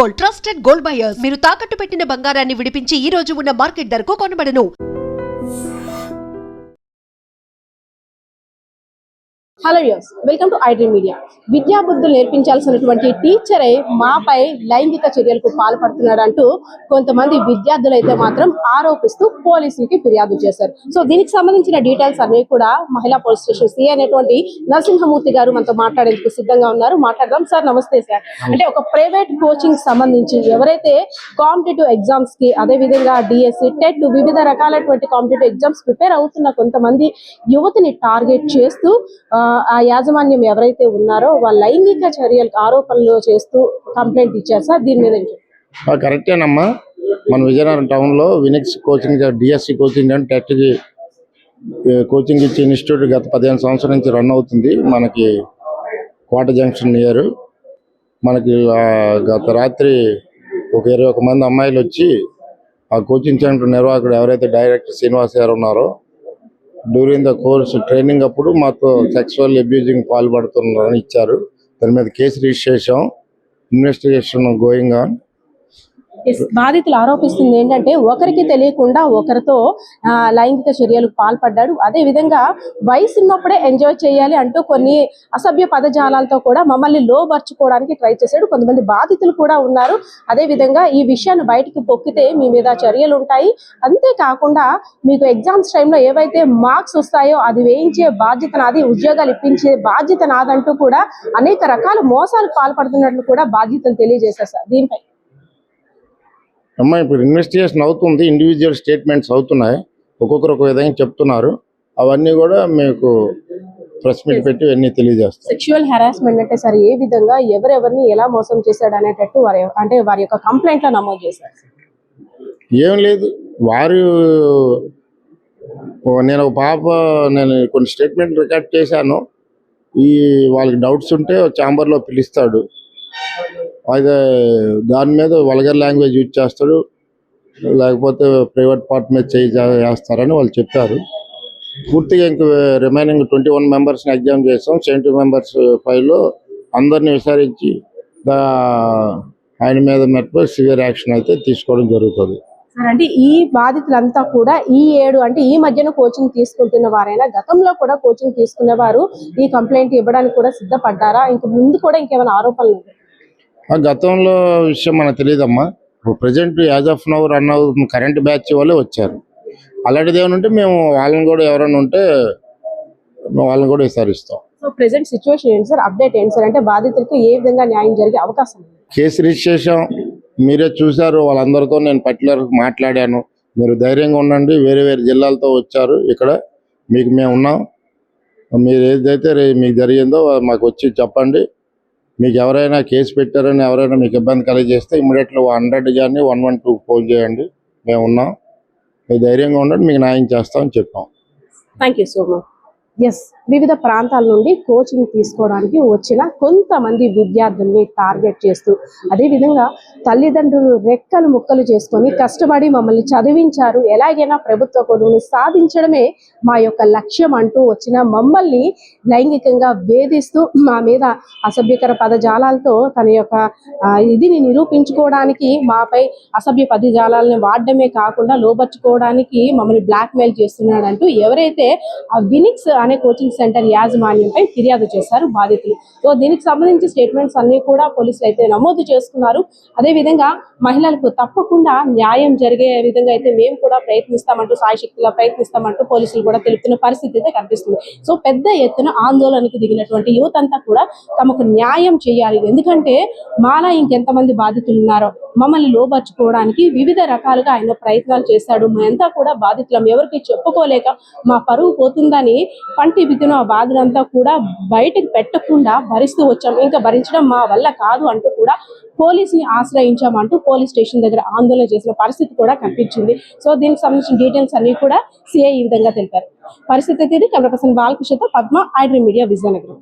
Gold, trusted gold buyers. మీరు తాకట్టు పెట్టిన బంగారాన్ని విడిపించి ఈ రోజు ఉన్న మార్కెట్ ధరకు కొనబడను. Hello viewers, welcome to iDream Media. విద్యా బుద్ధులు నేర్పించాల్సినటువంటి టీచరే మాపై లైంగిక చర్యలకు పాల్పడుతున్నాడు అంటూ కొంతమంది విద్యార్థులు అయితే మాత్రం ఆరోపిస్తూ పోలీసులకి ఫిర్యాదు చేశారు. సో దీనికి సంబంధించిన డీటెయిల్స్ అన్ని కూడా మహిళా పోలీస్ స్టేషన్ సిఐ అనేటువంటి నరసింహమూర్తి గారు మనతో మాట్లాడేందుకు సిద్ధంగా ఉన్నారు. మాట్లాడదాం. సార్ నమస్తే సార్. అంటే ఒక ప్రైవేట్ కోచింగ్ సంబంధించి ఎవరైతే కాంపిటేటివ్ ఎగ్జామ్స్ కి, అదే విధంగా డిఎస్సి, టెట్, వివిధ రకాలైనటువంటి కాంపిటేటివ్ ఎగ్జామ్స్ ప్రిపేర్ అవుతున్న కొంతమంది యువతిని టార్గెట్ చేస్తూ ఆ యాజమాన్యం ఎవరైతే ఉన్నారో వాళ్ళ లైంగిక చర్యలకు ఆరోపణలు చేస్తూ కంప్లైంట్ ఇచ్చారు సార్. దీని మీద కరెక్టేనమ్మా. మన విజయనగరం టౌన్ లో Vinix coaching, DSC coaching and టెట్కి కోచింగ్ ఇచ్చే ఇన్స్టిట్యూట్ గత 15 సంవత్సరాల నుంచి రన్ అవుతుంది. మనకి కోట జంక్షన్ నియర్. మనకి గత రాత్రి ఒక 21 మంది అమ్మాయిలు వచ్చి ఆ కోచింగ్ సెంటర్ నిర్వాహకుడు ఎవరైతే డైరెక్టర్ శ్రీనివాస్ గారు ఉన్నారో డ్యూరింగ్ ద కోర్స్ ట్రైనింగ్ అప్పుడు మాతో సెక్సువల్ అబ్యూజింగ్ పాల్పడుతున్నారని ఇచ్చారు. దాని మీద కేసు రిజిస్టర్ చేసాం. Investigation going on. బాధితులు ఆరోపిస్తుంది ఏంటంటే ఒకరికి తెలియకుండా ఒకరితో లైంగిక చర్యలకు పాల్పడ్డాడు. అదే విధంగా వయసు ఉన్నప్పుడే ఎంజాయ్ చేయాలి అంటూ కొన్ని అసభ్య పదజాలాలతో కూడా మమ్మల్ని లోబర్చుకోవడానికి ట్రై చేశాడు. కొంతమంది బాధితులు కూడా ఉన్నారు. అదే విధంగా ఈ విషయాన్ని బయటకు పొక్కితే మీ మీద చర్యలు ఉంటాయి, అంతేకాకుండా మీకు ఎగ్జామ్స్ టైంలో ఏవైతే మార్క్స్ వస్తాయో అది వేయించే బాధ్యత నాది, ఉద్యోగాలు ఇప్పించే బాధ్యత నాదంటూ కూడా అనేక రకాల మోసాలకు పాల్పడుతున్నట్లు కూడా బాధ్యతలు తెలియజేశారు సార్. దీనిపై అమ్మా ఇప్పుడు ఇన్వెస్టిగేషన్ అవుతుంది. ఇండివిజువల్ స్టేట్మెంట్స్ అవుతున్నాయి. ఒక్కొక్కరు ఒక విధంగా చెప్తున్నారు. అవన్నీ కూడా మీకు ప్రెస్ మీట్ పెట్టి అన్నీ తెలియజేస్తాం. సెక్షువల్ హెరాస్మెంట్ అంటే సార్ ఏ విధంగా ఎవరెవరిని ఎలా మోసం చేశాడు అనేటట్టు వారి యొక్క కంప్లైంట్ లో నమోదు చేశారు. ఏం లేదు, నేను కొన్ని స్టేట్మెంట్ రికార్డ్ చేశాను. వాళ్ళకి డౌట్స్ ఉంటే ఛాంబర్లో పిలుస్తాడు. అయితే దాని మీద వల్గర్ లాంగ్వేజ్ యూజ్ చేస్తాడు, లేకపోతే ప్రైవేట్ పార్ట్ మీద చేస్తారని వాళ్ళు చెప్పారు. పూర్తిగా ఇంక రిమైనింగ్ 21 మెంబర్స్ని ఎగ్జామ్ చేస్తాం. 70 మెంబర్స్ ఫైల్లో అందరినీ విచారించి ఆయన మీద మెట్టు సివియర్ యాక్షన్ అయితే తీసుకోవడం జరుగుతుంది. అంటే ఈ బాధితులంతా కూడా ఈ మధ్యన కోచింగ్ తీసుకుంటున్న వారైనా, గతంలో కూడా కోచింగ్ తీసుకునేవారు ఈ కంప్లైంట్ ఇవ్వడానికి కూడా సిద్ధపడ్డారా? ఇంక ముందు కూడా ఇంకేమైనా ఆరోపణలు? గతంలో విషయం మనకు తెలియదమ్మా. ఇప్పుడు present as of now run అవుతుంది కరెంట్ బ్యాచ్ వాళ్ళే వచ్చారు. అలాంటిది ఏమైనా ఉంటే మేము వాళ్ళని కూడా ఎవరైనా ఉంటే వాళ్ళని కూడా విచారిస్తాం. సో ప్రెజెంట్ సిచ్యువేషన్ ఏంటి సార్? అప్డేట్ ఏంటి సార్? అంటే బాధితులకు ఏ విధంగా న్యాయం జరిగే అవకాశం ఉంది? కేసు రిజిస్ట్రేషన్ మీరే చూశారు. వాళ్ళందరితో నేను పర్టికులర్ మాట్లాడాను. మీరు ధైర్యంగా ఉండండి. వేరే వేరే జిల్లాలతో వచ్చారు. ఇక్కడ మీకు మేము ఉన్నాం. మీరు ఏదైతే మీకు జరిగిందో మాకు వచ్చి చెప్పండి. మీకు ఎవరైనా కేసు పెట్టారని ఎవరైనా మీకు ఇబ్బంది కలిగజేస్తే ఇమ్మీడియట్లీ 100 కానీ 112 ఫోన్ చేయండి. మేము ఉన్నాం. మీరు ధైర్యంగా ఉండండి, మీకు న్యాయం చేస్తామని చెప్పాం. Thank you so much. Yes, వివిధ ప్రాంతాల నుండి కోచింగ్ తీసుకోవడానికి వచ్చిన కొంతమంది విద్యార్థుల్ని టార్గెట్ చేస్తూ, అదేవిధంగా తల్లిదండ్రులు రెక్కలు ముక్కలు చేసుకొని కష్టపడి మమ్మల్ని చదివించారు, ఎలాగైనా ప్రభుత్వ కొలువును సాధించడమే మా యొక్క లక్ష్యం అంటూ వచ్చిన మమ్మల్ని లైంగికంగా వేధిస్తూ మా మీద అసభ్యకర పదజాలాలతో తన యొక్క ఇదిని నిరూపించుకోవడానికి మాపై అసభ్య పదజాలాలను వాడడమే కాకుండా లోబర్చుకోవడానికి మమ్మల్ని బ్లాక్మెయిల్ చేస్తున్నాడంటూ ఎవరైతే ఆ వినిక్స్ అనే కోచింగ్ సెంటర్ యాజమాన్యంపై ఫిర్యాదు చేశారు బాధితులు. సో దీనికి సంబంధించి స్టేట్మెంట్స్ అన్ని కూడా పోలీసులు అయితే నమోదు చేసుకున్నారు. అదేవిధంగా మహిళలకు తప్పకుండా న్యాయం జరిగే విధంగా అయితే మేము కూడా ప్రయత్నిస్తామంటూ, సాయశక్తిగా ప్రయత్నిస్తామంటూ పోలీసులు కూడా తెలుపుతున్న పరిస్థితి అయితే కనిపిస్తుంది. సో పెద్ద ఎత్తున ఆందోళనకు దిగినటువంటి యువత అంతా కూడా తమకు న్యాయం చేయాలి. ఎందుకంటే మాలా ఇంకెంతమంది బాధితులు ఉన్నారో మమ్మల్ని లోబర్చుకోవడానికి వివిధ రకాలుగా ఆయన ప్రయత్నాలు చేశాడు. మేమంతా కూడా బాధితులం, ఎవరికి చెప్పుకోలేక మా పరువు పోతుందని పంటి బిగును ఆ బాధనంతా కూడా బయటకు పెట్టకుండా భరిస్తూ వచ్చాం. ఇంకా భరించడం మా వల్ల కాదు అంటూ కూడా పోలీసుని ఆశ్రయించామంటూ పోలీస్ స్టేషన్ దగ్గర ఆందోళన చేసిన పరిస్థితి కూడా కనిపించింది. సో దీనికి సంబంధించిన డీటెయిల్స్ అన్ని కూడా సిఐ ఈ విధంగా తెలిపారు. పరిస్థితి అయితే కెమెరా పర్సన్ బాలకృష్ణతో పద్మ, ఐడ్రీమ్ మీడియా, విజయనగరం.